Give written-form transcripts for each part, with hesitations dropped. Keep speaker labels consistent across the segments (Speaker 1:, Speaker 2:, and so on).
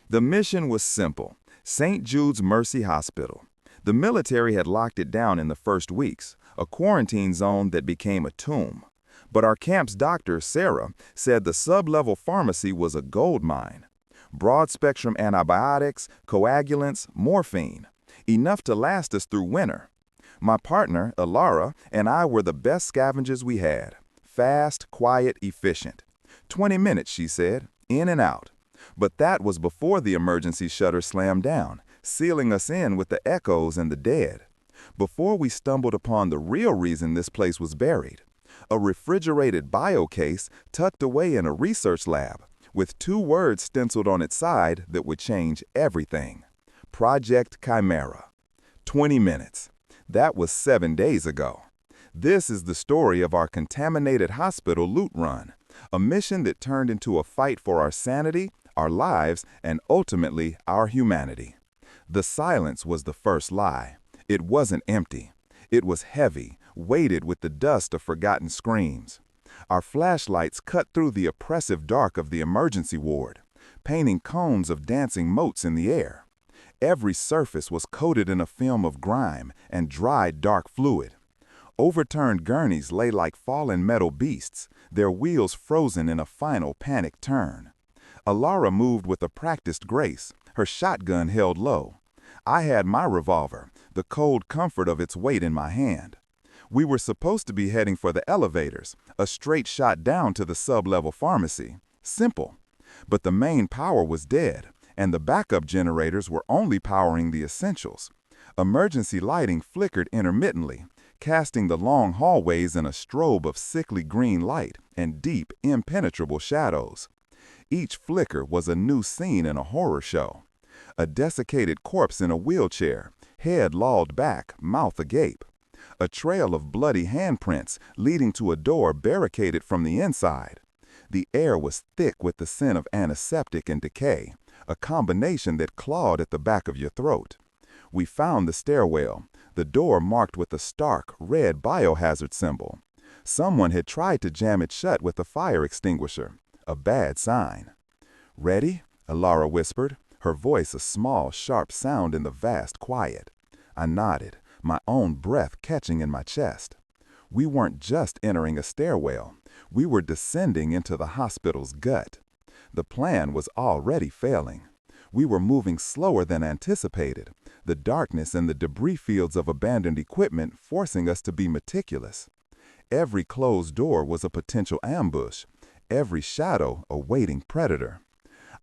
Speaker 1: The mission was simple: St. Jude's Mercy Hospital. The military had locked it down in the first weeks, a quarantine zone that became a tomb. But our camp's doctor, Sarah, said the sub-level pharmacy was a gold mine. Broad-spectrum antibiotics, coagulants, morphine. Enough to last us through winter. My partner, Alara, and I were the best scavengers we had. Fast, quiet, efficient. 20 minutes, she said, in and out. But that was before the emergency shutter slammed down, sealing us in with the echoes and the dead. Before we stumbled upon the real reason this place was buried. A refrigerated bio case tucked away in a research lab, with 2 words stenciled on its side that would change everything. Project Chimera. 20 minutes. That was 7 days ago. This is the story of our contaminated hospital loot run, a mission that turned into a fight for our sanity, our lives, and ultimately our humanity. The silence was the first lie. It wasn't empty. It was heavy, weighted with the dust of forgotten screams. Our flashlights cut through the oppressive dark of the emergency ward, painting cones of dancing motes in the air. Every surface was coated in a film of grime and dried dark fluid. Overturned gurneys lay like fallen metal beasts, their wheels frozen in a final panic turn. Alara moved with a practiced grace, her shotgun held low. I had my revolver, the cold comfort of its weight in my hand. We were supposed to be heading for the elevators, a straight shot down to the sub-level pharmacy. Simple. But the main power was dead, and the backup generators were only powering the essentials. Emergency lighting flickered intermittently, casting the long hallways in a strobe of sickly green light and deep, impenetrable shadows. Each flicker was a new scene in a horror show. A desiccated corpse in a wheelchair, head lolled back, mouth agape. A trail of bloody handprints leading to a door barricaded from the inside. The air was thick with the scent of antiseptic and decay, a combination that clawed at the back of your throat. We found the stairwell, the door marked with a stark, red biohazard symbol. Someone had tried to jam it shut with a fire extinguisher, a bad sign. "Ready?" Alara whispered, her voice a small, sharp sound in the vast quiet. I nodded, my own breath catching in my chest. We weren't just entering a stairwell. We were descending into the hospital's gut. The plan was already failing. We were moving slower than anticipated, the darkness and the debris fields of abandoned equipment forcing us to be meticulous. Every closed door was a potential ambush, every shadow a waiting predator.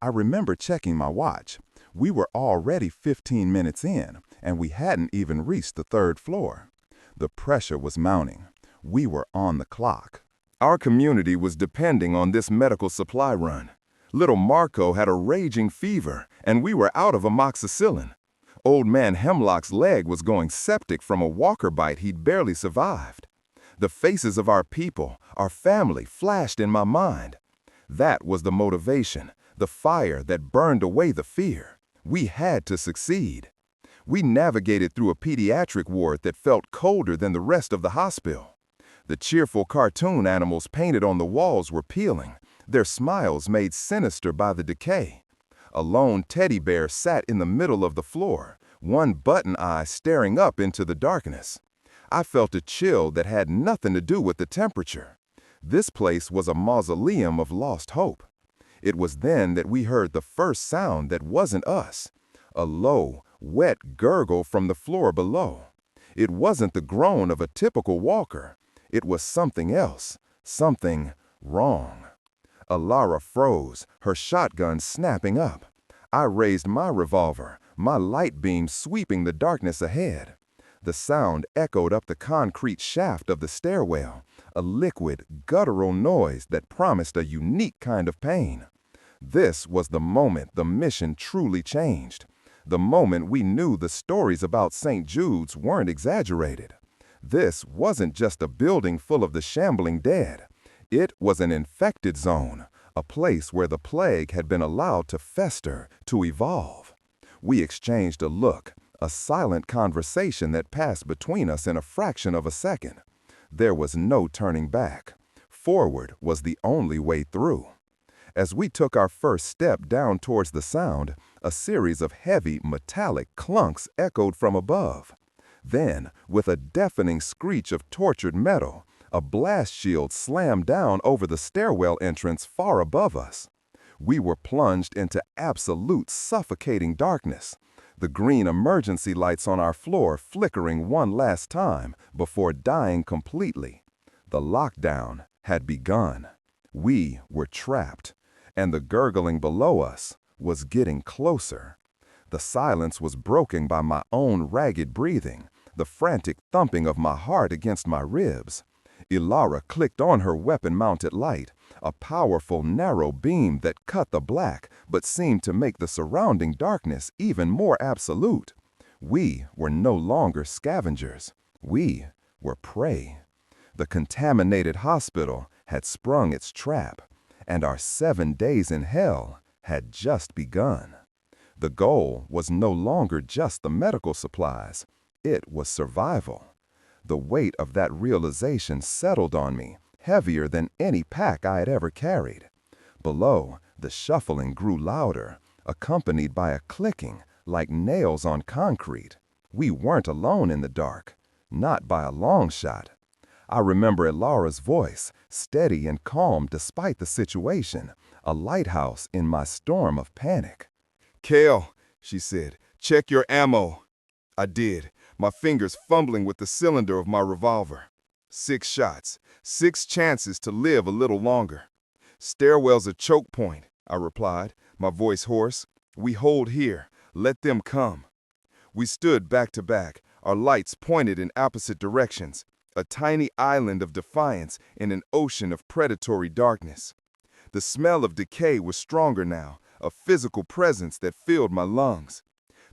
Speaker 1: I remember checking my watch. We were already 15 minutes in, and we hadn't even reached the 3rd floor. The pressure was mounting. We were on the clock. Our community was depending on this medical supply run. Little Marco had a raging fever, and we were out of amoxicillin. Old man Hemlock's leg was going septic from a walker bite he'd barely survived. The faces of our people, our family, flashed in my mind. That was the motivation, the fire that burned away the fear. We had to succeed. We navigated through a pediatric ward that felt colder than the rest of the hospital. The cheerful cartoon animals painted on the walls were peeling, their smiles made sinister by the decay. A lone teddy bear sat in the middle of the floor, one button eye staring up into the darkness. I felt a chill that had nothing to do with the temperature. This place was a mausoleum of lost hope. It was then that we heard the first sound that wasn't us, a low, wet gurgle from the floor below. It wasn't the groan of a typical walker. It was something else, something wrong. Alara froze, her shotgun snapping up. I raised my revolver, my light beam sweeping the darkness ahead. The sound echoed up the concrete shaft of the stairwell, a liquid, guttural noise that promised a unique kind of pain. This was the moment the mission truly changed. The moment we knew the stories about St. Jude's weren't exaggerated. This wasn't just a building full of the shambling dead. It was an infected zone, a place where the plague had been allowed to fester, to evolve. We exchanged a look, a silent conversation that passed between us in a fraction of a second. There was no turning back. Forward was the only way through. As we took our first step down towards the sound, a series of heavy, metallic clunks echoed from above. Then, with a deafening screech of tortured metal, a blast shield slammed down over the stairwell entrance far above us. We were plunged into absolute suffocating darkness, the green emergency lights on our floor flickering one last time before dying completely. The lockdown had begun. We were trapped, and the gurgling below us was getting closer. The silence was broken by my own ragged breathing, the frantic thumping of my heart against my ribs. Ilara clicked on her weapon-mounted light, a powerful, narrow beam that cut the black but seemed to make the surrounding darkness even more absolute. We were no longer scavengers. We were prey. The contaminated hospital had sprung its trap, and our 7 days in hell had just begun. The goal was no longer just the medical supplies. It was survival. The weight of that realization settled on me, heavier than any pack I had ever carried. Below, the shuffling grew louder, accompanied by a clicking like nails on concrete. We weren't alone in the dark, not by a long shot. I remember Ilara's voice, steady and calm despite the situation, a lighthouse in my storm of panic.
Speaker 2: "Kale," she said, "check your ammo." I did, my fingers fumbling with the cylinder of my revolver. 6 shots, 6 chances to live a little longer. "Stairwell's a choke point," I replied, my voice hoarse. "We hold here. Let them come." We stood back to back, our lights pointed in opposite directions, a tiny island of defiance in an ocean of predatory darkness. The smell of decay was stronger now, a physical presence that filled my lungs.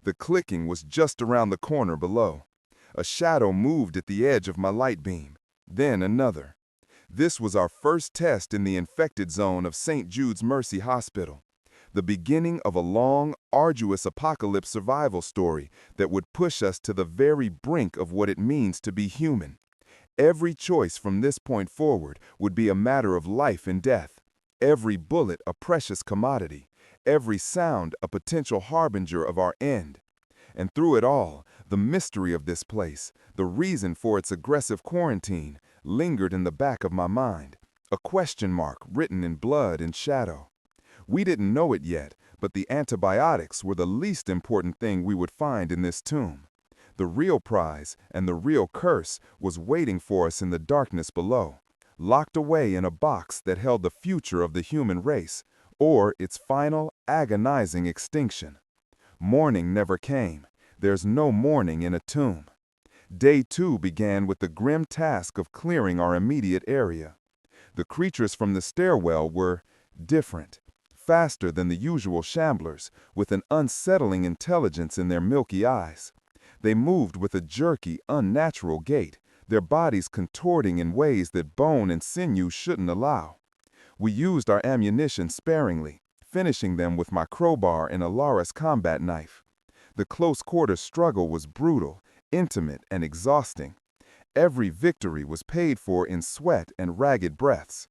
Speaker 2: The clicking was just around the corner below. A shadow moved at the edge of my light beam, then another. This was our first test in the infected zone of St. Jude's Mercy Hospital, the beginning of a long, arduous apocalypse survival story that would push us to the very brink of what it means to be human. Every choice from this point forward would be a matter of life and death, every bullet a precious commodity, every sound a potential harbinger of our end. And through it all, the mystery of this place, the reason for its aggressive quarantine, lingered in the back of my mind, a question mark written in blood and shadow. We didn't know it yet, but the antibiotics were the least important thing we would find in this tomb. The real prize and the real curse was waiting for us in the darkness below, locked away in a box that held the future of the human race, or its final, agonizing extinction. Morning never came. There's no morning in a tomb. Day 2 began with the grim task of clearing our immediate area. The creatures from the stairwell were different, faster than the usual shamblers, with an unsettling intelligence in their milky eyes. They moved with a jerky, unnatural gait, their bodies contorting in ways that bone and sinew shouldn't allow. We used our ammunition sparingly, finishing them with my crowbar and Ilara's combat knife. The close-quarter struggle was brutal, intimate, and exhausting. Every victory was paid for in sweat and ragged breaths.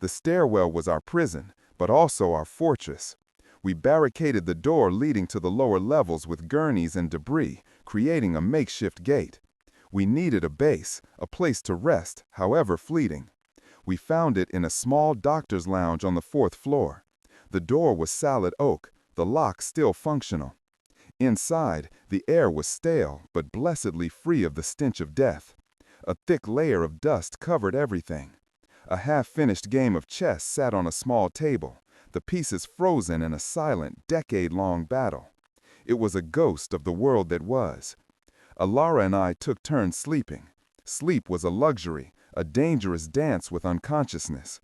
Speaker 2: The stairwell was our prison, but also our fortress. We barricaded the door leading to the lower levels with gurneys and debris, creating a makeshift gate. We needed a base, a place to rest, however fleeting. We found it in a small doctor's lounge on the 4th floor. The door was solid oak, the lock still functional. Inside, the air was stale, but blessedly free of the stench of death. A thick layer of dust covered everything. A half-finished game of chess sat on a small table, the pieces frozen in a silent, decade-long battle. It was a ghost of the world that was. Ilara and I took turns sleeping. Sleep was a luxury, a dangerous dance with unconsciousness.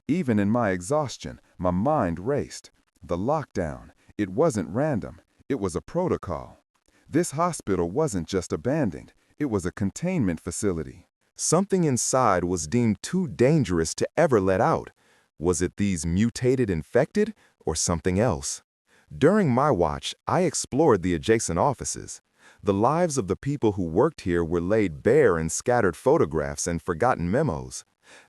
Speaker 2: Even in my exhaustion, my mind raced. The lockdown, it wasn't random, it was a protocol. This hospital wasn't just abandoned, it was a containment facility. Something inside was deemed too dangerous to ever let out. Was it these mutated infected, or something else? During my watch, I explored the adjacent offices. The lives of the people who worked here were laid bare in scattered photographs and forgotten memos.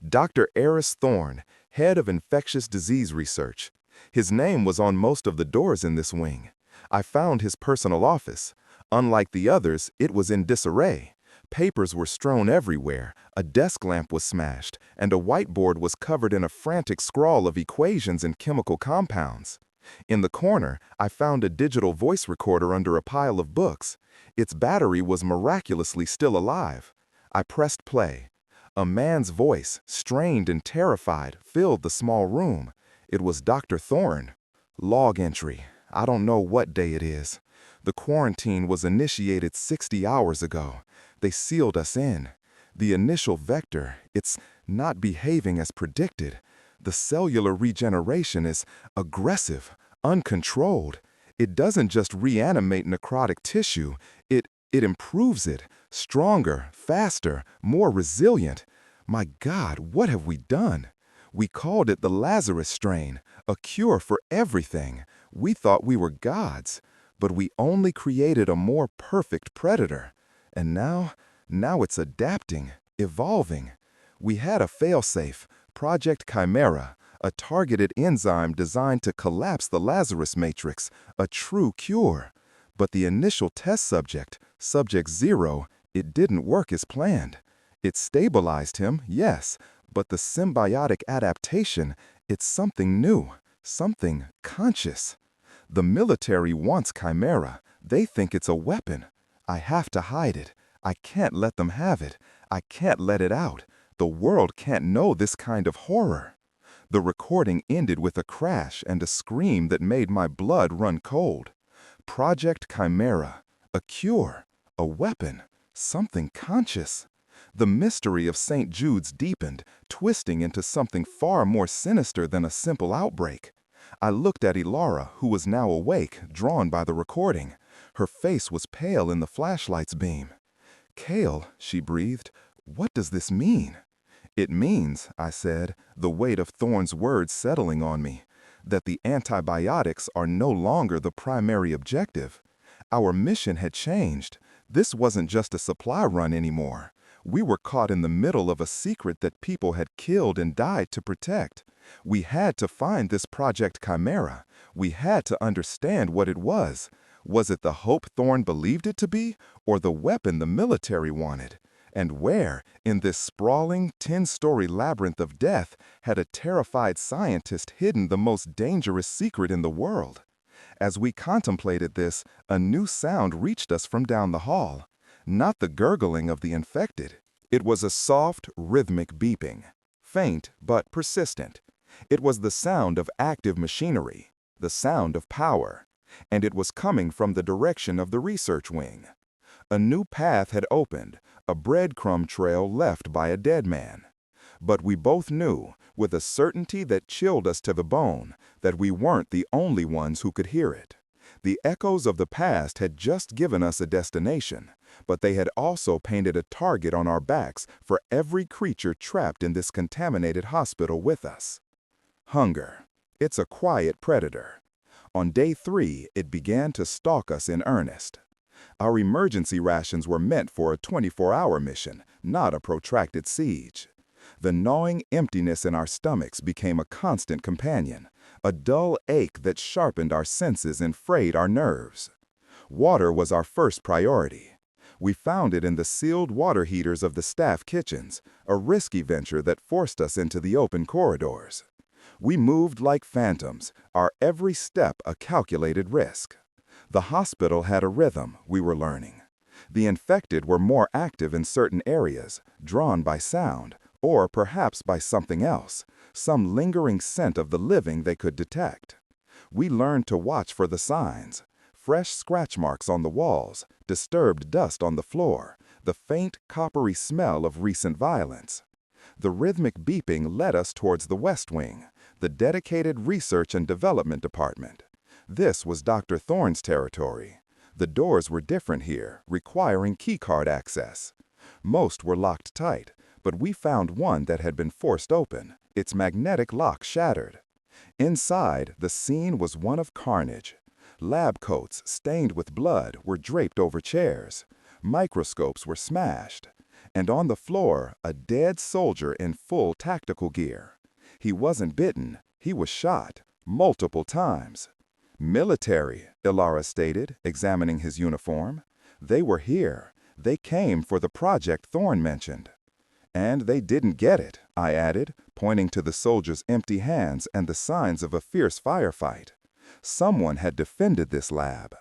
Speaker 2: Dr. Eris Thorne,
Speaker 1: head of infectious disease research. His name was on most of the doors in this wing. I found his personal office. Unlike the others, it was in disarray. Papers were strewn everywhere, a desk lamp was smashed, and a whiteboard was covered in a frantic scrawl of equations and chemical compounds. In the corner, I found a digital voice recorder under a pile of books. Its battery was miraculously still alive. I pressed play. A man's voice, strained and terrified, filled the small room. It was Dr. Thorne. Log entry. I don't know what day it is. The quarantine was initiated 60 hours ago. They sealed us in. The initial vector, it's not behaving as predicted. The cellular regeneration is aggressive, uncontrolled. It doesn't just reanimate necrotic tissue, it improves it, stronger, faster, more resilient. My God, what have we done? We called it the Lazarus strain, a cure for everything. We thought we were gods, but we only created a more perfect predator. And now it's adapting, evolving. We had a failsafe, Project Chimera, a targeted enzyme designed to collapse the Lazarus matrix, a true cure. But the initial test subject, Subject 0, it didn't work as planned. It stabilized him, yes, but the symbiotic adaptation, it's something new, something conscious. The military wants Chimera. They think it's a weapon. I have to hide it. I can't let them have it. I can't let it out. The world can't know this kind of horror. The recording ended with a crash and a scream that made my blood run cold. Project Chimera, a cure, a weapon, something conscious. The mystery of St. Jude's deepened, twisting into something far more sinister than a simple outbreak. I looked at Ilara, who was now awake, drawn by the recording. Her face was pale in the flashlight's beam. "Kale," she breathed, "what does this mean?" "It means," I said, the weight of Thorne's words settling on me, "that the antibiotics are no longer the primary objective. Our mission had changed. This wasn't just a supply run anymore. We were caught in the middle of a secret that people had killed and died to protect. We had to find this Project Chimera. We had to understand what it was. Was it the hope Thorne believed it to be, or the weapon the military wanted? And where, in this sprawling, 10-story labyrinth of death, had a terrified scientist hidden the most dangerous secret in the world? As we contemplated this, a new sound reached us from down the hall. Not the gurgling of the infected. It was a soft, rhythmic beeping. Faint, but persistent. It was the sound of active machinery, the sound of power. And it was coming from the direction of the research wing. A new path had opened, a breadcrumb trail left by a dead man. But we both knew, with a certainty that chilled us to the bone, that we weren't the only ones who could hear it. The echoes of the past had just given us a destination, but they had also painted a target on our backs for every creature trapped in this contaminated hospital with us. Hunger. It's a quiet predator. On day 3, it began to stalk us in earnest. Our emergency rations were meant for a 24-hour mission, not a protracted siege. The gnawing emptiness in our stomachs became a constant companion, a dull ache that sharpened our senses and frayed our nerves. Water was our first priority. We found it in the sealed water heaters of the staff kitchens, a risky venture that forced us into the open corridors. We moved like phantoms, our every step a calculated risk. The hospital had a rhythm, we were learning. The infected were more active in certain areas, drawn by sound, or perhaps by something else, some lingering scent of the living they could detect. We learned to watch for the signs: fresh scratch marks on the walls, disturbed dust on the floor, the faint, coppery smell of recent violence. The rhythmic beeping led us towards the West Wing, the dedicated research and development department. This was Dr. Thorne's territory. The doors were different here, requiring keycard access. Most were locked tight, but we found one that had been forced open, its magnetic lock shattered. Inside, the scene was one of carnage. Lab coats, stained with blood, were draped over chairs. Microscopes were smashed. And on the floor, a dead soldier in full tactical gear. He wasn't bitten, he was shot, multiple times. Military, Ilara stated, examining his uniform. They were here. They came for the project Thorne mentioned. And they didn't get it, I added, pointing to the soldier's empty hands and the signs of a fierce firefight. Someone had defended this lab.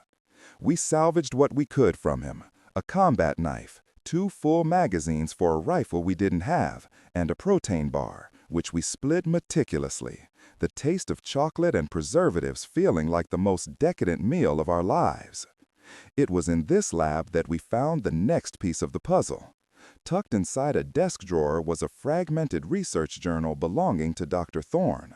Speaker 1: We salvaged what we could from him: a combat knife, 2 full magazines for a rifle we didn't have, and a protein bar, which we split meticulously, the taste of chocolate and preservatives feeling like the most decadent meal of our lives. It was in this lab that we found the next piece of the puzzle. Tucked inside a desk drawer was a fragmented research journal belonging to Dr. Thorne.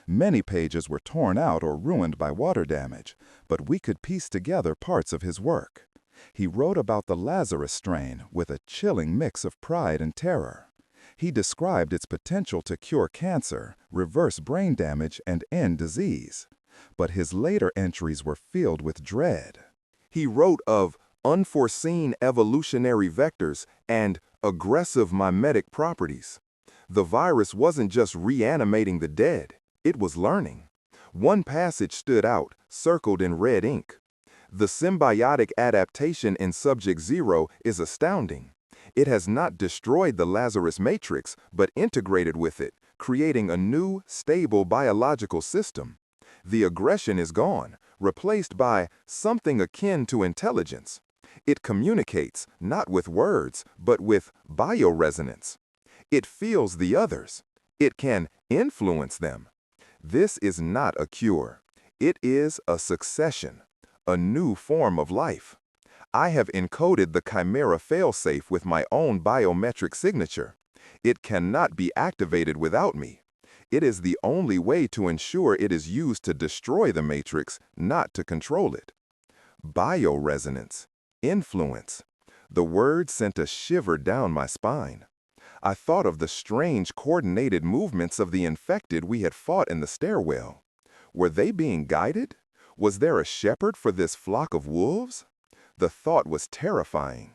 Speaker 1: Many pages were torn out or ruined by water damage, but we could piece together parts of his work. He wrote about the Lazarus strain with a chilling mix of pride and terror. He described its potential to cure cancer, reverse brain damage, and end disease. But his later entries were filled with dread. He wrote of unforeseen evolutionary vectors and aggressive mimetic properties. The virus wasn't just reanimating the dead, it was learning. One passage stood out, circled in red ink. The symbiotic adaptation in Subject Zero is astounding. It has not destroyed the Lazarus matrix, but integrated with it, creating a new, stable biological system. The aggression is gone, replaced by something akin to intelligence. It communicates, not with words, but with bioresonance. It feels the others. It can influence them. This is not a cure. It is a succession, a new form of life. I have encoded the Chimera failsafe with my own biometric signature. It cannot be activated without me. It is the only way to ensure it is used to destroy the matrix, not to control it. Bioresonance. Influence. The word sent a shiver down my spine. I thought of the strange coordinated movements of the infected we had fought in the stairwell. Were they being guided? Was there a shepherd for this flock of wolves? The thought was terrifying.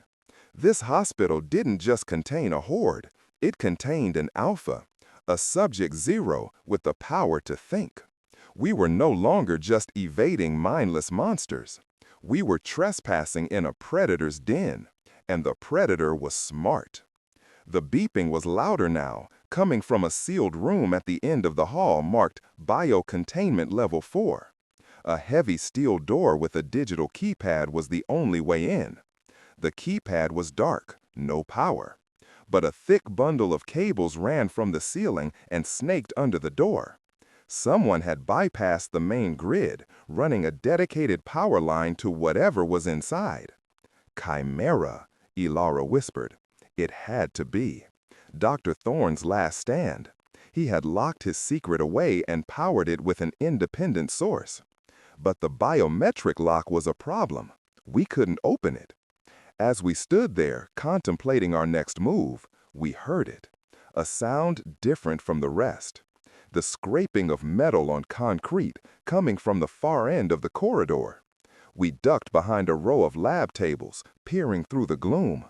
Speaker 1: This hospital didn't just contain a horde, it contained an alpha, a Subject Zero with the power to think. We were no longer just evading mindless monsters. We were trespassing in a predator's den, and the predator was smart. The beeping was louder now, coming from a sealed room at the end of the hall marked Biocontainment Level 4. A heavy steel door with a digital keypad was the only way in. The keypad was dark, no power. But a thick bundle of cables ran from the ceiling and snaked under the door. Someone had bypassed the main grid, running a dedicated power line to whatever was inside. Chimera, Ilara whispered. It had to be. Dr. Thorne's last stand. He had locked his secret away and powered it with an independent source. But the biometric lock was a problem. We couldn't open it. As we stood there, contemplating our next move, we heard it. A sound different from the rest. The scraping of metal on concrete coming from the far end of the corridor. We ducked behind a row of lab tables, peering through the gloom.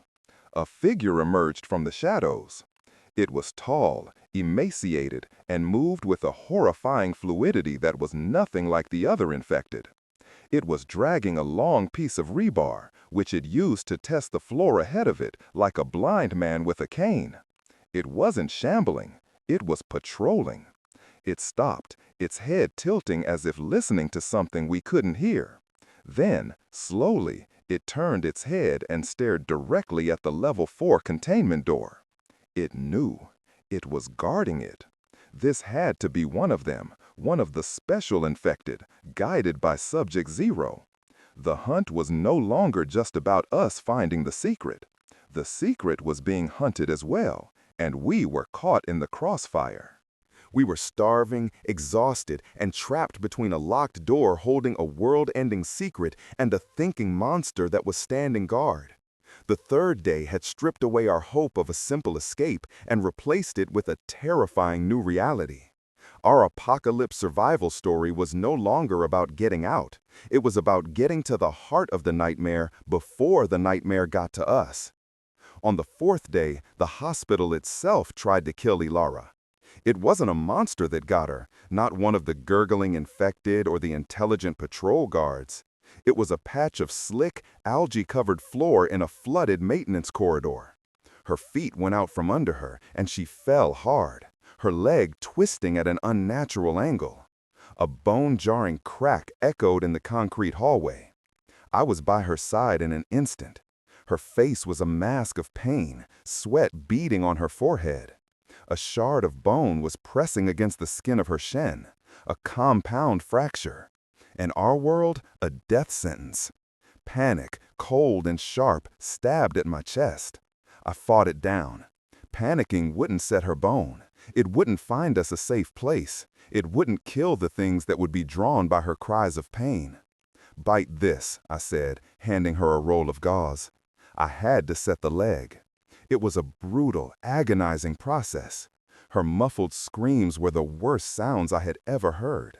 Speaker 1: A figure emerged from the shadows. It was tall, emaciated, and moved with a horrifying fluidity that was nothing like the other infected. It was dragging a long piece of rebar, which it used to test the floor ahead of it, like a blind man with a cane. It wasn't shambling, it was patrolling. It stopped, its head tilting as if listening to something we couldn't hear. Then, slowly, it turned its head and stared directly at the Level 4 containment door. It knew. It was guarding it. This had to be one of them, one of the special infected, guided by Subject Zero. The hunt was no longer just about us finding the secret. The secret was being hunted as well, and we were caught in the crossfire. We were starving, exhausted, and trapped between a locked door holding a world-ending secret and a thinking monster that was standing guard. The third day had stripped away our hope of a simple escape and replaced it with a terrifying new reality. Our apocalypse survival story was no longer about getting out. It was about getting to the heart of the nightmare before the nightmare got to us. On the fourth day, the hospital itself tried to kill Ilara.
Speaker 2: It wasn't a monster that got her, not one of the gurgling infected or the intelligent patrol guards. It was a patch of slick, algae-covered floor in a flooded maintenance corridor. Her feet went out from under her, and she fell hard, her leg twisting at an unnatural angle. A bone-jarring crack echoed in the concrete hallway. I was by her side in an instant. Her face was a mask of pain, sweat beading on her forehead. A shard of bone was pressing against the skin of her shin, a compound fracture. In our world, a death sentence. Panic, cold and sharp, stabbed at my chest. I fought it down. Panicking wouldn't set her bone. It wouldn't find us a safe place. It wouldn't kill the things that would be drawn by her cries of pain. "Bite this," I said, handing her a roll of gauze. I had to set the leg. It was a brutal, agonizing process. Her muffled screams were the worst sounds I had ever heard.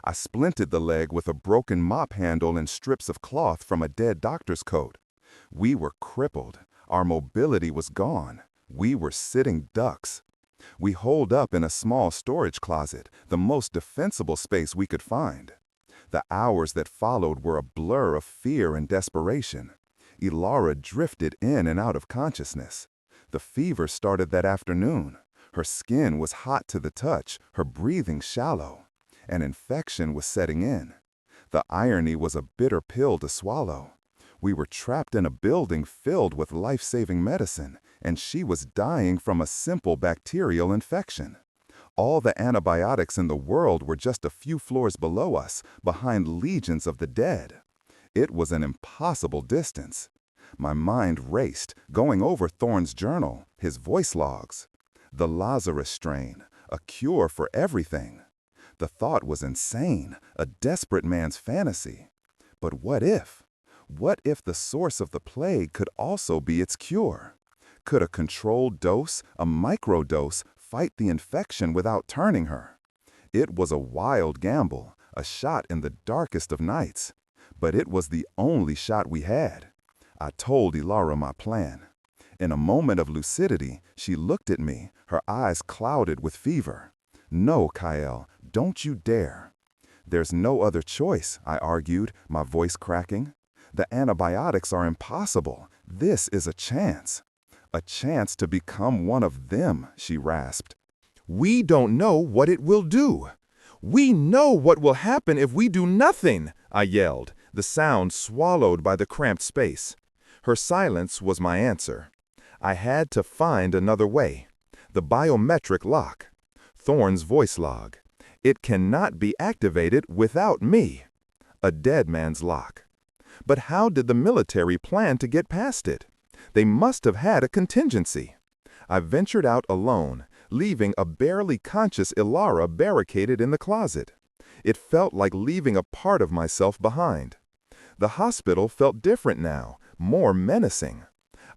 Speaker 2: I splinted the leg with a broken mop handle and strips of cloth from a dead doctor's coat. We were crippled. Our mobility was gone. We were sitting ducks. We holed up in a small storage closet, the most defensible space we could find. The hours that followed were a blur of fear and desperation. Ilara drifted in and out of consciousness. The fever started that afternoon. Her skin was hot to the touch, her breathing shallow. An infection was setting in. The irony was a bitter pill to swallow. We were trapped in a building filled with life-saving medicine, and she was dying from a simple bacterial infection. All the antibiotics in the world were just a few floors below us, behind legions of the dead. It was an impossible distance. My mind raced, going over Thorne's journal, his voice logs. The Lazarus strain, a cure for everything. The thought was insane, a desperate man's fantasy. But what if? What if the source of the plague could also be its cure? Could a controlled dose, a microdose, fight the infection without turning her? It was a wild gamble, a shot in the darkest of nights. But it was the only shot we had. I told Ilara my plan. In a moment of lucidity, she looked at me, her eyes clouded with fever. "No, Kyle, don't you dare." "There's no other choice," I argued, my voice cracking. "The antibiotics are impossible. This is a chance." "A chance to become one of them," she rasped.
Speaker 1: "We don't know what it will do. We know what will happen if we do nothing," I yelled, the sound swallowed by the cramped space. Her silence was my answer. I had to find another way. The biometric lock. Thorne's voice log. It cannot be activated without me. A dead man's lock. But how did the military plan to get past it? They must have had a contingency. I ventured out alone, leaving a barely conscious Ilara barricaded in the closet. It felt like leaving a part of myself behind. The hospital felt different now, more menacing.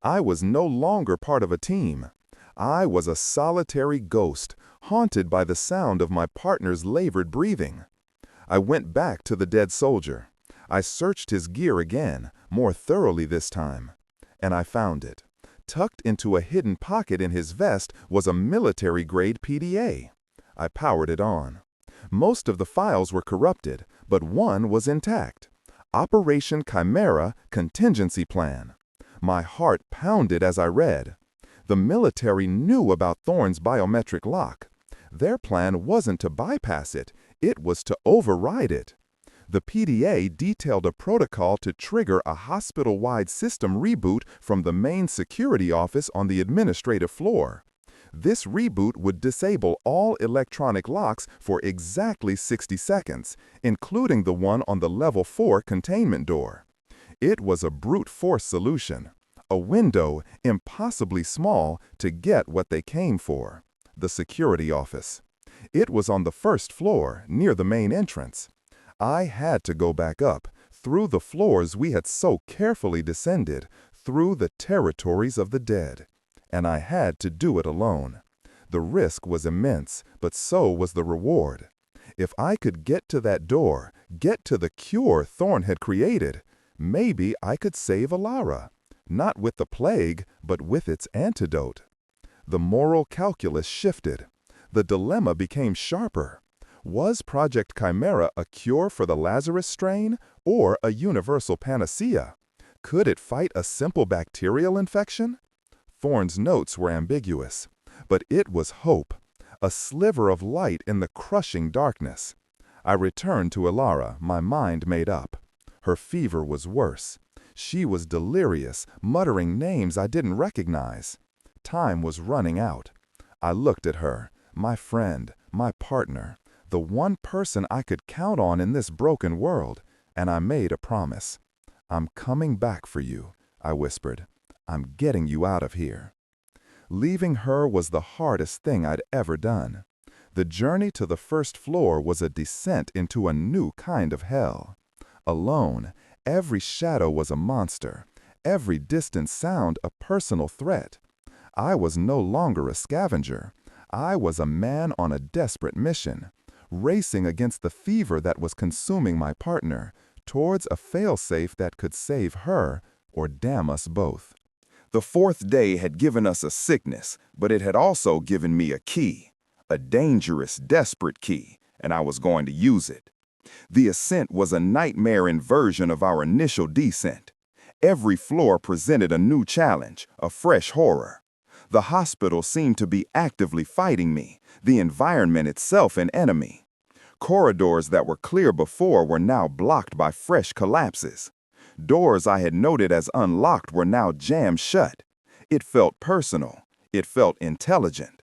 Speaker 1: I was no longer part of a team. I was a solitary ghost, haunted by the sound of my partner's labored breathing. I went back to the dead soldier. I searched his gear again, more thoroughly this time. And I found it. Tucked into a hidden pocket in his vest was a military-grade PDA. I powered it on. Most of the files were corrupted, but one was intact. Operation Chimera Contingency Plan. My heart pounded as I read. The military knew about Thorne's biometric lock. Their plan wasn't to bypass it, it was to override it. The PDA detailed a protocol to trigger a hospital-wide system reboot from the main security office on the administrative floor. This reboot would disable all electronic locks for exactly 60 seconds, including the one on the level 4 containment door. It was a brute force solution, a window impossibly small to get what they came for, the security office. It was on the first floor, near the main entrance. I had to go back up, through the floors we had so carefully descended, through the territories of the dead. And I had to do it alone. The risk was immense, but so was the reward. If I could get to that door, get to the cure Thorne had created, maybe I could save Ilara. Not with the plague, but with its antidote. The moral calculus shifted. The dilemma became sharper. Was Project Chimera a cure for the Lazarus strain or a universal panacea? Could it fight a simple bacterial infection? Thorne's notes were ambiguous, but it was hope, a sliver of light in the crushing darkness. I returned to Ilara, my mind made up. Her fever was worse. She was delirious, muttering names I didn't recognize. Time was running out. I looked at her, my friend, my partner, the one person I could count on in this broken world, and I made a promise. "I'm coming back for you," I whispered. "I'm getting you out of here." Leaving her was the hardest thing I'd ever done. The journey to the first floor was a descent into a new kind of hell. Alone, every shadow was a monster, every distant sound a personal threat. I was no longer a scavenger. I was a man on a desperate mission, racing against the fever that was consuming my partner, towards a failsafe that could save her or damn us both. The fourth day had given us a sickness, but it had also given me a key, a dangerous, desperate key, and I was going to use it. The ascent was a nightmare inversion of our initial descent. Every floor presented a new challenge, a fresh horror. The hospital seemed to be actively fighting me, the environment itself an enemy. Corridors that were clear before were now blocked by fresh collapses. Doors I had noted as unlocked were now jammed shut. It felt personal. It felt intelligent.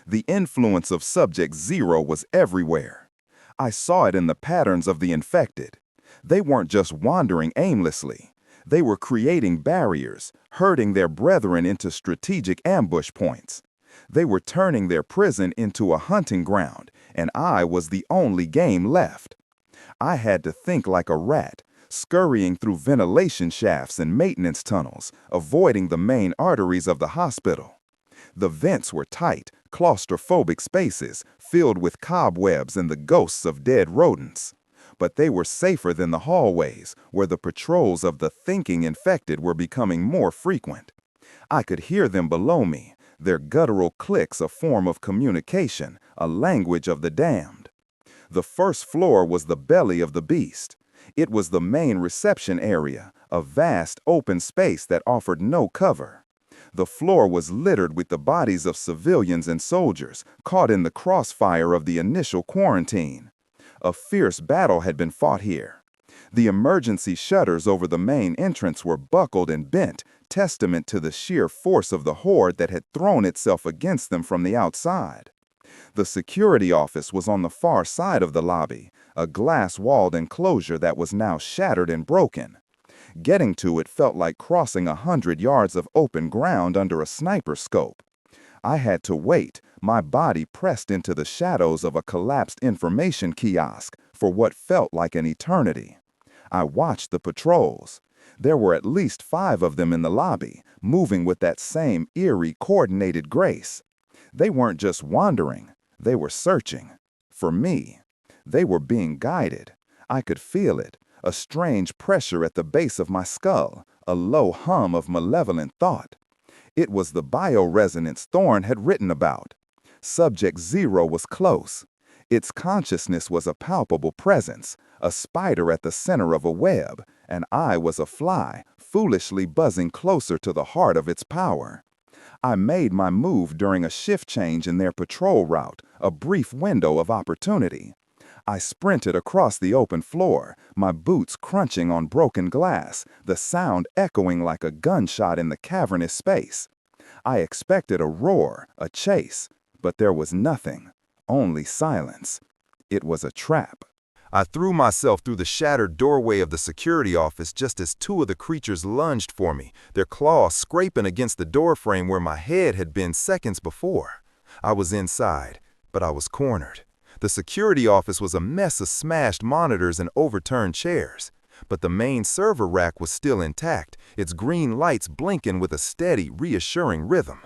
Speaker 1: The influence of Subject Zero was everywhere. I saw it in the patterns of the infected. They weren't just wandering aimlessly. They were creating barriers, herding their brethren into strategic ambush points. They were turning their prison into a hunting ground, and I was the only game left. I had to think like a rat, scurrying through ventilation shafts and maintenance tunnels, avoiding the main arteries of the hospital. The vents were tight, claustrophobic spaces filled with cobwebs and the ghosts of dead rodents. But they were safer than the hallways, where the patrols of the thinking infected were becoming more frequent. I could hear them below me, their guttural clicks a form of communication, a language of the damned. The first floor was the belly of the beast. It was the main reception area, a vast open space that offered no cover. The floor was littered with the bodies of civilians and soldiers caught in the crossfire of the initial quarantine. A fierce battle had been fought here. The emergency shutters over the main entrance were buckled and bent, testament to the sheer force of the horde that had thrown itself against them from the outside. The security office was on the far side of the lobby, a glass-walled enclosure that was now shattered and broken. Getting to it felt like crossing 100 yards of open ground under a sniper scope. I had to wait, my body pressed into the shadows of a collapsed information kiosk for what felt like an eternity. I watched the patrols. There were at least 5 of them in the lobby, moving with that same eerie, coordinated grace. They weren't just wandering, they were searching. For me. They were being guided. I could feel it, a strange pressure at the base of my skull, a low hum of malevolent thought. It was the bioresonance Thorne had written about. Subject Zero was close. Its consciousness was a palpable presence, a spider at the center of a web, and I was a fly, foolishly buzzing closer to the heart of its power. I made my move during a shift change in their patrol route, a brief window of opportunity. I sprinted across the open floor, my boots crunching on broken glass, the sound echoing like a gunshot in the cavernous space. I expected a roar, a chase, but there was nothing, only silence. It was a trap. I threw myself through the shattered doorway of the security office just as 2 of the creatures lunged for me, their claws scraping against the doorframe where my head had been seconds before. I was inside, but I was cornered. The security office was a mess of smashed monitors and overturned chairs. But the main server rack was still intact, its green lights blinking with a steady, reassuring rhythm.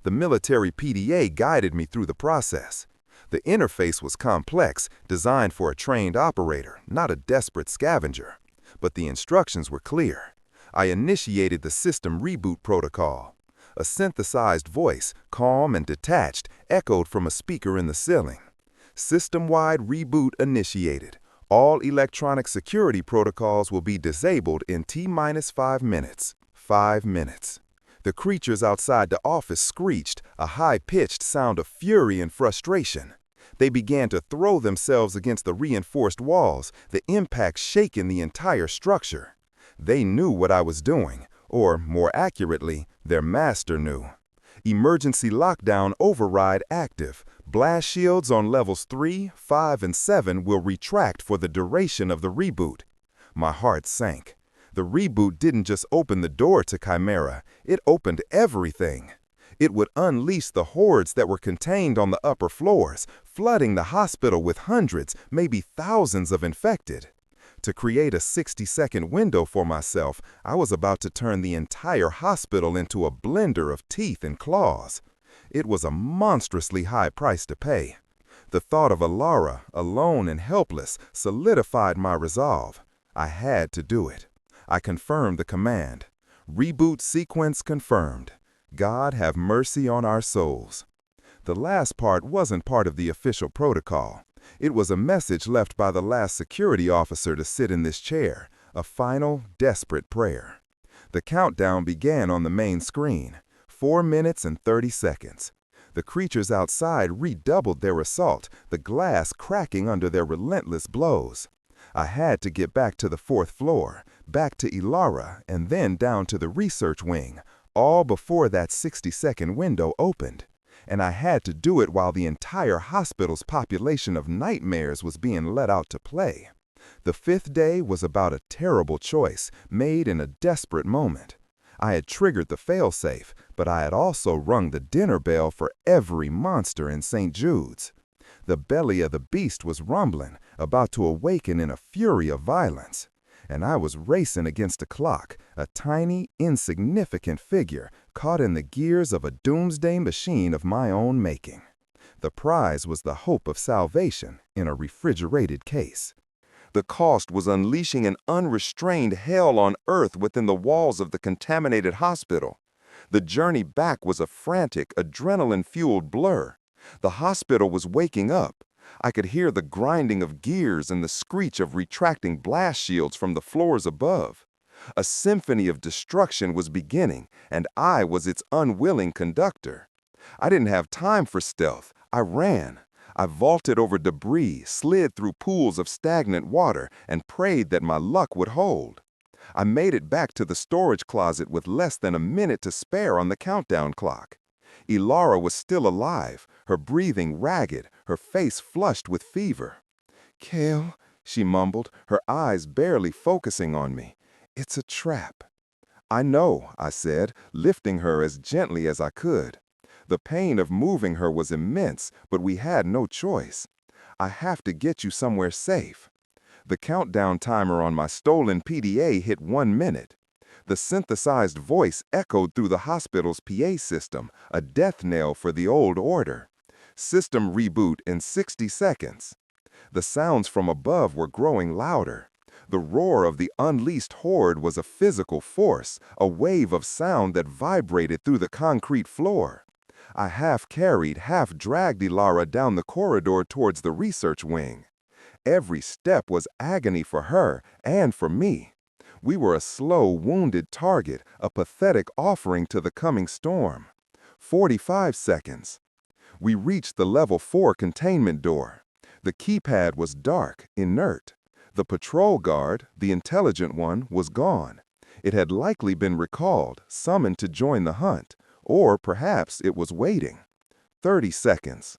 Speaker 1: The military PDA guided me through the process. The interface was complex, designed for a trained operator, not a desperate scavenger. But the instructions were clear. I initiated the system reboot protocol. A synthesized voice, calm and detached, echoed from a speaker in the ceiling. System-wide reboot initiated. All electronic security protocols will be disabled in T-minus 5 minutes. 5 minutes. The creatures outside the office screeched, a high-pitched sound of fury and frustration. They began to throw themselves against the reinforced walls, the impact shaking the entire structure. They knew what I was doing, or, more accurately, their master knew. Emergency lockdown override active. Blast shields on levels 3, 5, and 7 will retract for the duration of the reboot. My heart sank. The reboot didn't just open the door to Chimera, it opened everything. It would unleash the hordes that were contained on the upper floors, flooding the hospital with hundreds, maybe thousands of infected. To create a 60-second window for myself, I was about to turn the entire hospital into a blender of teeth and claws. It was a monstrously high price to pay. The thought of Ilara, alone and helpless, solidified my resolve. I had to do it. I confirmed the command. Reboot sequence confirmed. God have mercy on our souls. The last part wasn't part of the official protocol. It was a message left by the last security officer to sit in this chair, a final, desperate prayer. The countdown began on the main screen, 4 minutes and 30 seconds. The creatures outside redoubled their assault, the glass cracking under their relentless blows. I had to get back to the 4th floor, back to Ilara, and then down to the research wing, all before that 60-second window opened. And I had to do it while the entire hospital's population of nightmares was being let out to play. The 5th day was about a terrible choice, made in a desperate moment. I had triggered the failsafe, but I had also rung the dinner bell for every monster in St. Jude's. The belly of the beast was rumbling, about to awaken in a fury of violence. And I was racing against the clock, a tiny, insignificant figure caught in the gears of a doomsday machine of my own making. The prize was the hope of salvation in a refrigerated case. The cost was unleashing an unrestrained hell on earth within the walls of the contaminated hospital. The journey back was a frantic, adrenaline-fueled blur. The hospital was waking up. I could hear the grinding of gears and the screech of retracting blast shields from the floors above. A symphony of destruction was beginning, and I was its unwilling conductor. I didn't have time for stealth. I ran. I vaulted over debris, slid through pools of stagnant water, and prayed that my luck would hold. I made it back to the storage closet with less than a minute to spare on the countdown clock. Ilara was still alive, her breathing ragged, her face flushed with fever. "Kale," she mumbled, her eyes barely focusing on me. "It's a trap." "I know," I said, lifting her as gently as I could. The pain of moving her was immense, but we had no choice. "I have to get you somewhere safe." The countdown timer on my stolen PDA hit 1 minute. The synthesized voice echoed through the hospital's PA system, a death knell for the old order. System reboot in 60 seconds. The sounds from above were growing louder. The roar of the unleashed horde was a physical force, a wave of sound that vibrated through the concrete floor. I half-carried, half-dragged Ilara down the corridor towards the research wing. Every step was agony for her and for me. We were a slow, wounded target, a pathetic offering to the coming storm. 45 seconds. We reached the level 4 containment door. The keypad was dark, inert. The patrol guard, the intelligent one, was gone. It had likely been recalled, summoned to join the hunt, or perhaps it was waiting. 30 seconds.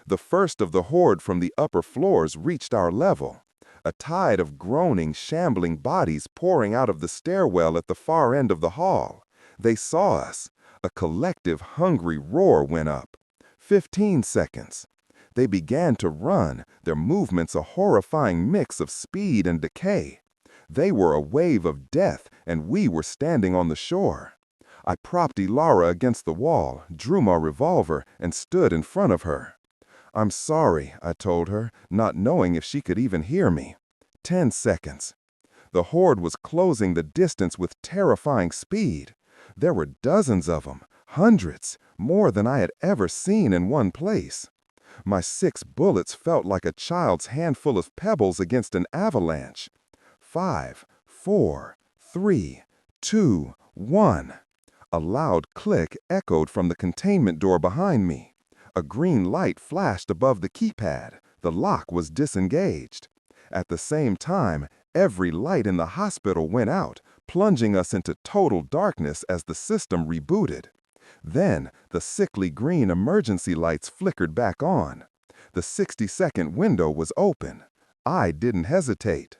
Speaker 1: The first of the horde from the upper floors reached our level. A tide of groaning, shambling bodies pouring out of the stairwell at the far end of the hall. They saw us. A collective, hungry roar went up. 15 seconds. They began to run, their movements a horrifying mix of speed and decay. They were a wave of death, and we were standing on the shore. I propped Ilara against the wall, drew my revolver, and stood in front of her. "I'm sorry," I told her, not knowing if she could even hear me. 10 seconds. The horde was closing the distance with terrifying speed. There were dozens of them, Hundreds, more than I had ever seen in one place. My 6 bullets felt like a child's handful of pebbles against an avalanche. 5, 4, 3, 2, 1. A loud click echoed from the containment door behind me. A green light flashed above the keypad. The lock was disengaged. At the same time, every light in the hospital went out, plunging us into total darkness as the system rebooted. Then, the sickly green emergency lights flickered back on. The 60-second window was open. I didn't hesitate.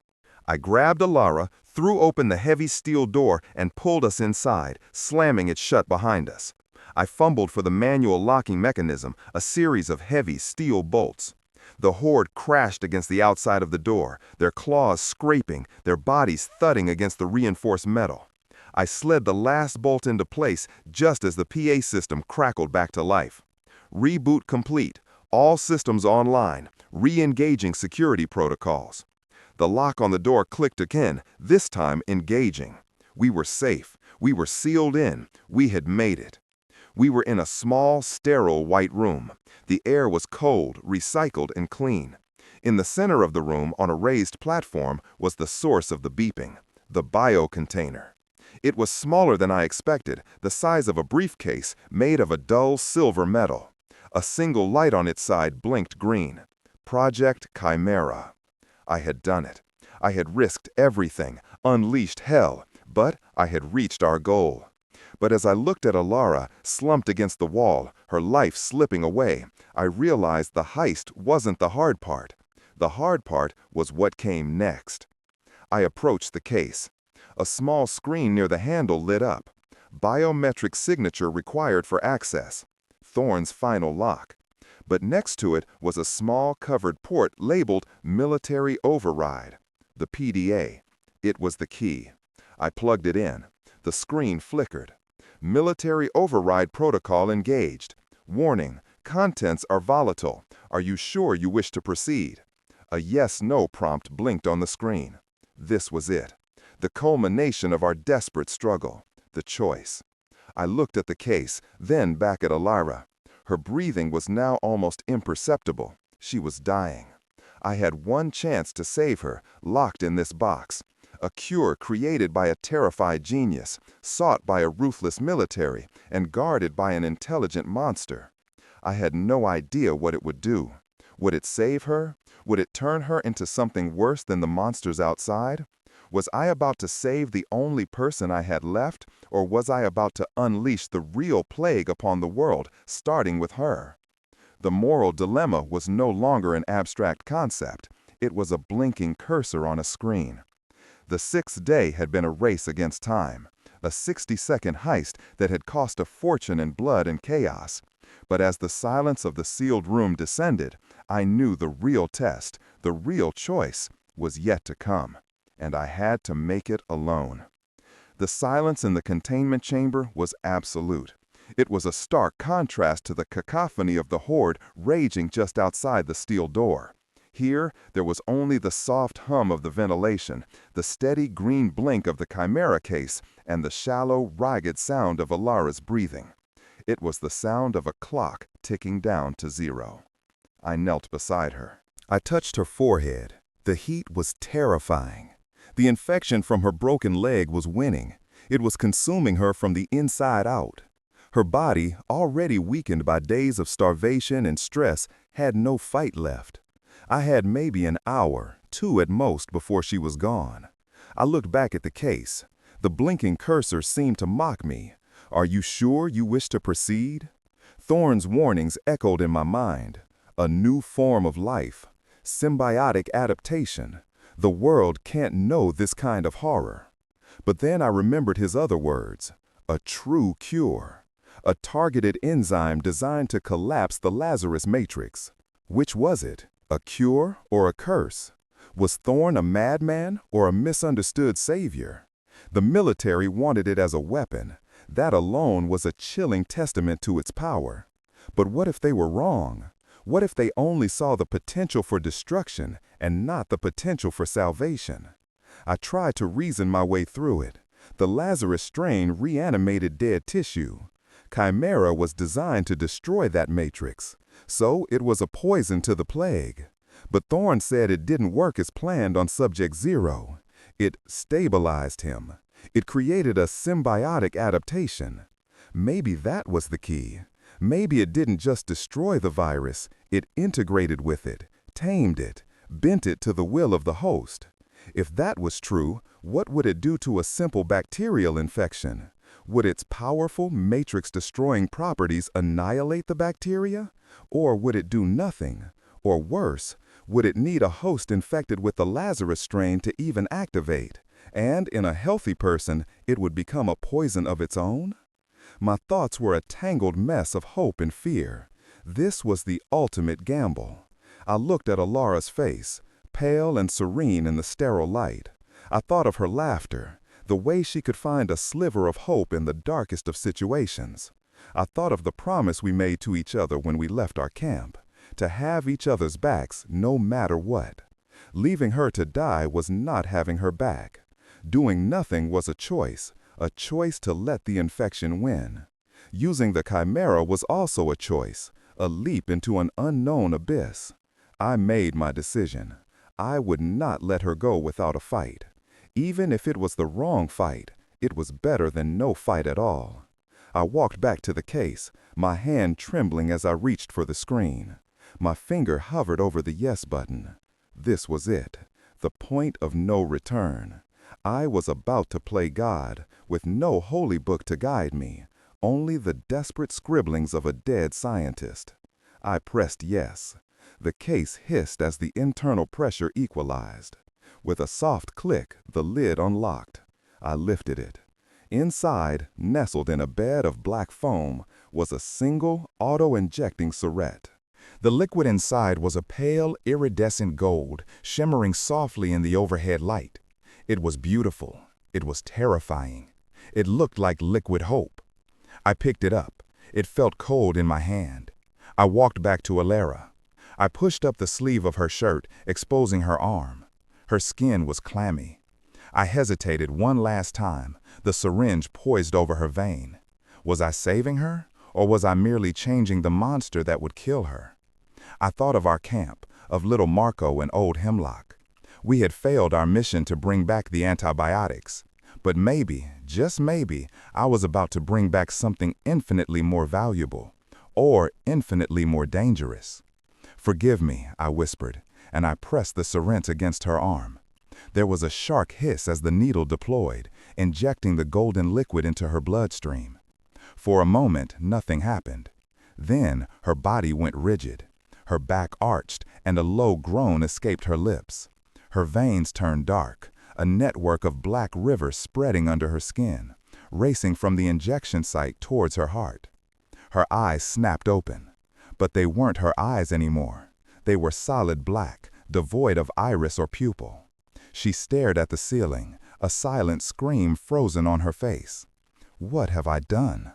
Speaker 1: I grabbed Alara, threw open the heavy steel door, and pulled us inside, slamming it shut behind us. I fumbled for the manual locking mechanism, a series of heavy steel bolts. The horde crashed against the outside of the door, their claws scraping, their bodies thudding against the reinforced metal. I slid the last bolt into place just as the PA system crackled back to life. Reboot complete, all systems online, re-engaging security protocols. The lock on the door clicked again, this time engaging. We were safe. We were sealed in. We had made it. We were in a small, sterile white room. The air was cold, recycled, and clean. In the center of the room, on a raised platform, was the source of the beeping, the biocontainer. It was smaller than I expected, the size of a briefcase, made of a dull silver metal. A single light on its side blinked green. Project Chimera. I had done it. I had risked everything, unleashed hell, but I had reached our goal. But as I looked at Alara, slumped against the wall, her life slipping away, I realized the heist wasn't the hard part. The hard part was what came next. I approached the case. A small screen near the handle lit up. Biometric signature required for access. Thorne's final lock. But next to it was a small covered port labeled Military Override. The PDA. It was the key. I plugged it in. The screen flickered. Military Override Protocol engaged. Warning, contents are volatile. Are you sure you wish to proceed? A yes/no prompt blinked on the screen. This was it. The culmination of our desperate struggle. The choice. I looked at the case, then back at Alara. Her breathing was now almost imperceptible. She was dying. I had one chance to save her, locked in this box. A cure created by a terrified genius, sought by a ruthless military, and guarded by an intelligent monster. I had no idea what it would do. Would it save her? Would it turn her into something worse than the monsters outside? Was I about to save the only person I had left, or was I about to unleash the real plague upon the world, starting with her? The moral dilemma was no longer an abstract concept. It was a blinking cursor on a screen. The 6th day had been a race against time, a 60-second heist that had cost a fortune in blood and chaos. But as the silence of the sealed room descended, I knew the real test, the real choice, was yet to come. And I had to make it alone. The silence in the containment chamber was absolute. It was a stark contrast to the cacophony of the horde raging just outside the steel door. Here, there was only the soft hum of the ventilation, the steady green blink of the Chimera case, and the shallow, ragged sound of Alara's breathing. It was the sound of a clock ticking down to 0. I knelt beside her. I touched her forehead. The heat was terrifying. The infection from her broken leg was winning. It was consuming her from the inside out. Her body, already weakened by days of starvation and stress, had no fight left. I had maybe an hour, 2 at most, before she was gone. I looked back at the case. The blinking cursor seemed to mock me. Are you sure you wish to proceed? Thorne's warnings echoed in my mind. A new form of life. Symbiotic adaptation. The world can't know this kind of horror. But then I remembered his other words. A true cure. A targeted enzyme designed to collapse the Lazarus matrix. Which was it? A cure or a curse? Was Thorne a madman or a misunderstood savior? The military wanted it as a weapon. That alone was a chilling testament to its power. But what if they were wrong? What if they only saw the potential for destruction and not the potential for salvation? I tried to reason my way through it. The Lazarus strain reanimated dead tissue.
Speaker 2: Chimera was designed to destroy that matrix, so it was a poison to the plague. But Thorne said it didn't work as planned on Subject Zero. It stabilized him. It created a symbiotic adaptation. Maybe that was the key. Maybe it didn't just destroy the virus, it integrated with it, tamed it, bent it to the will of the host. If that was true, what would it do to a simple bacterial infection? Would its powerful, matrix-destroying properties annihilate the bacteria? Or would it do nothing? Or worse, would it need a host infected with the Lazarus strain to even activate? And in a healthy person, it would become a poison of its own? My thoughts were a tangled mess of hope and fear. This was the ultimate gamble. I looked at Alara's face, pale and serene in the sterile light. I thought of her laughter, the way she could find a sliver of hope in the darkest of situations. I thought of the promise we made to each other when we left our camp, to have each other's backs no matter what. Leaving her to die was not having her back. Doing nothing was a choice to let the infection win. Using the Chimera was also a choice, a leap into an unknown abyss. I made my decision. I would not let her go without a fight. Even if it was the wrong fight, it was better than no fight at all. I walked back to the case, my hand trembling as I reached for the screen. My finger hovered over the yes button. This was it, the point of no return. I was about to play God, with no holy book to guide me, only the desperate scribblings of a dead scientist. I pressed yes. The case hissed as the internal pressure equalized. With a soft click, the lid unlocked. I lifted it. Inside, nestled in a bed of black foam, was a single, auto-injecting syringe. The liquid inside was a pale, iridescent gold, shimmering softly in the overhead light. It was beautiful. It was terrifying. It looked like liquid hope. I picked it up. It felt cold in my hand. I walked back to Alara. I pushed up the sleeve of her shirt, exposing her arm. Her skin was clammy. I hesitated one last time, the syringe poised over her vein. Was I saving her, or was I merely changing the monster that would kill her? I thought of our camp, of little Marco and old Hemlock. We had failed our mission to bring back the antibiotics. But maybe, just maybe, I was about to bring back something infinitely more valuable, or infinitely more dangerous. "Forgive me," I whispered, and I pressed the syringe against her arm. There was a sharp hiss as the needle deployed, injecting the golden liquid into her bloodstream. For a moment, nothing happened. Then, her body went rigid. Her back arched, and a low groan escaped her lips. Her veins turned dark, a network of black rivers spreading under her skin, racing from the injection site towards her heart. Her eyes snapped open. But they weren't her eyes anymore. They were solid black, devoid of iris or pupil. She stared at the ceiling, a silent scream frozen on her face. What have I done?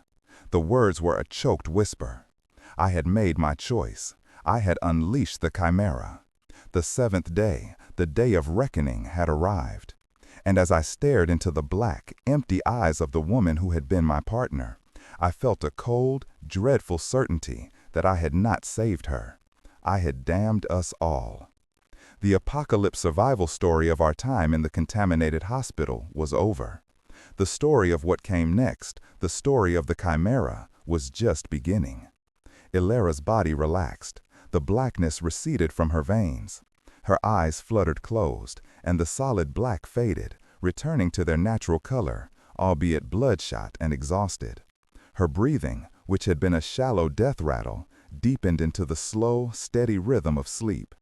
Speaker 2: The words were a choked whisper. I had made my choice. I had unleashed the Chimera. The seventh day, the day of reckoning, had arrived. And as I stared into the black, empty eyes of the woman who had been my partner, I felt a cold, dreadful certainty that I had not saved her. I had damned us all. The apocalypse survival story of our time in the contaminated hospital was over. The story of what came next, the story of the Chimera, was just beginning. Alara's body relaxed. The blackness receded from her veins. Her eyes fluttered closed, and the solid black faded, returning to their natural color, albeit bloodshot and exhausted. Her breathing, which had been a shallow death rattle, deepened into the slow, steady rhythm of sleep.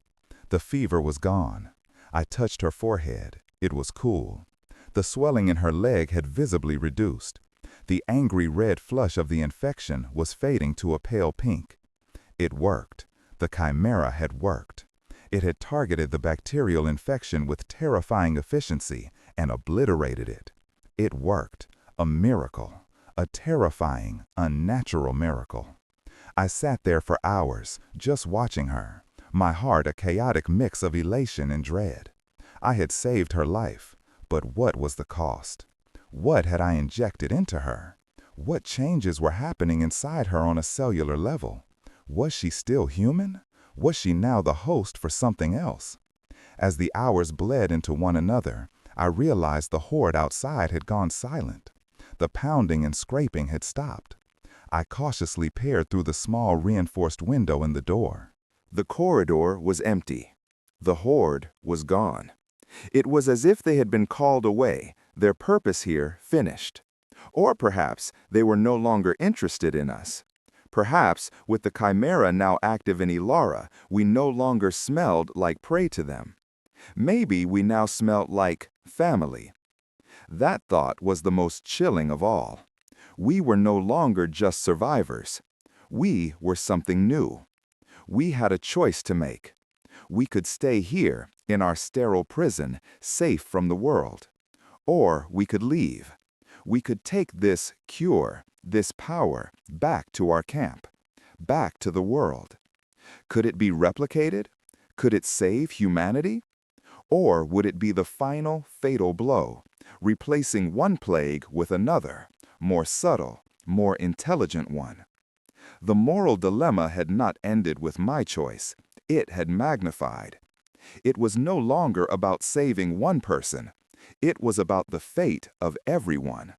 Speaker 2: The fever was gone. I touched her forehead. It was cool. The swelling in her leg had visibly reduced. The angry red flush of the infection was fading to a pale pink. It worked. The Chimera had worked. It had targeted the bacterial infection with terrifying efficiency and obliterated it. It worked. A miracle. A terrifying, unnatural miracle. I sat there for hours, just watching her, my heart a chaotic mix of elation and dread. I had saved her life, but what was the cost? What had I injected into her?
Speaker 1: What changes were happening inside her on a cellular level? Was she still human? Was she now the host for something else? As the hours bled into one another, I realized the horde outside had gone silent. The pounding and scraping had stopped. I cautiously peered through the small reinforced window in the door. The corridor was empty. The horde was gone. It was as if they had been called away, their purpose here finished. Or perhaps they were no longer interested in us. Perhaps, with the Chimera now active in Ilara, we no longer smelled like prey to them. Maybe we now smelled like family. That thought was the most chilling of all. We were no longer just survivors. We were something new. We had a choice to make. We could stay here, in our sterile prison, safe from the world. Or we could leave. We could take this cure, this power, back to our camp, back to the world. Could it be replicated? Could it save humanity? Or would it be the final, fatal blow, replacing one plague with another, more subtle, more intelligent one? The moral dilemma had not ended with my choice. It had magnified. It was no longer about saving one person. It was about the fate of everyone.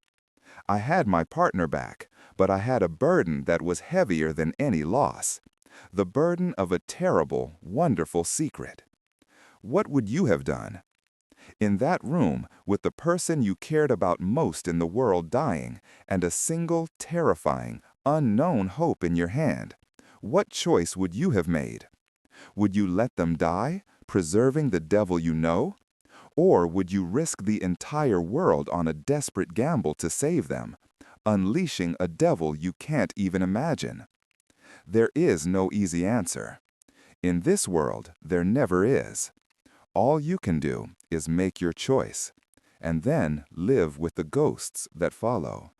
Speaker 1: I had my partner back, but I had a burden that was heavier than any loss. The burden of a terrible, wonderful secret. What would you have done? In that room, with the person you cared about most in the world dying, and a single, terrifying, unknown hope in your hand, what choice would you have made? Would you let them die, preserving the devil you know? Or would you risk the entire world on a desperate gamble to save them, unleashing a devil you can't even imagine? There is no easy answer. In this world, there never is. All you can do is make your choice, and then live with the ghosts that follow.